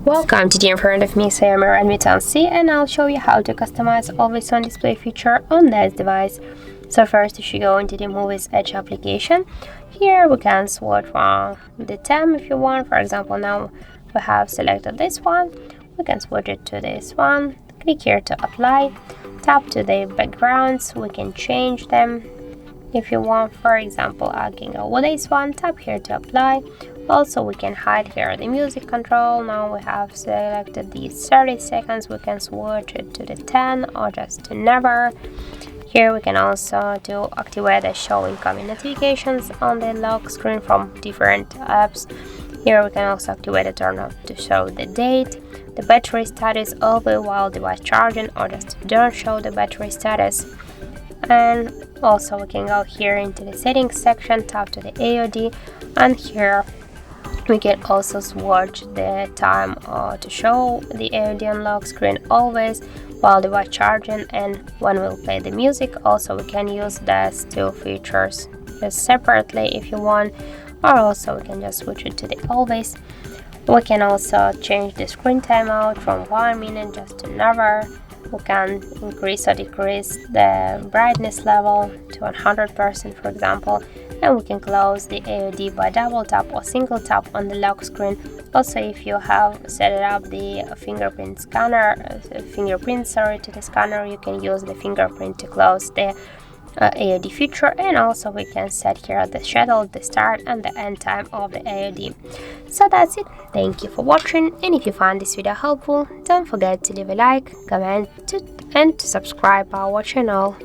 Welcome, today in front of me XIAOMI Redmi 10C, and I'll show you how to customize always on display feature on this device. So first, you should go into the Muviz Edge application. Here we can switch from the theme if you want. For example, now we have selected this one. We can switch it to this one. Click here to apply. Tap to the backgrounds. We can change them if you want. For example, I can go with this one. Tap here to apply. Also, we can hide here the music control. Now we have selected the 30 seconds. We can switch it to the 10 or just to never. Here we can also activate the show incoming notifications on the lock screen from different apps. Here we can also activate the turn off to show the date, the battery status always while device charging, or just don't show the battery status. And also we can go here into the settings section, tap to the AOD, and here we can also switch the time to show the AOD on lock screen always while device charging and when we'll play the music. Also, we can use these two features just separately if you want, or also we can just switch it to the always. We can also change the screen timeout from 1 minute just to never. We can increase or decrease the brightness level to 100%, for example, and we can close the AOD by double tap or single tap on the lock screen. Also, if you have set it up the fingerprint to the scanner, you can use the fingerprint to close the AOD feature, and also we can set here the schedule, the start and the end time of the AOD. So that's it. Thank you for watching, and if you found this video helpful, don't forget to leave a like, comment and to subscribe our channel.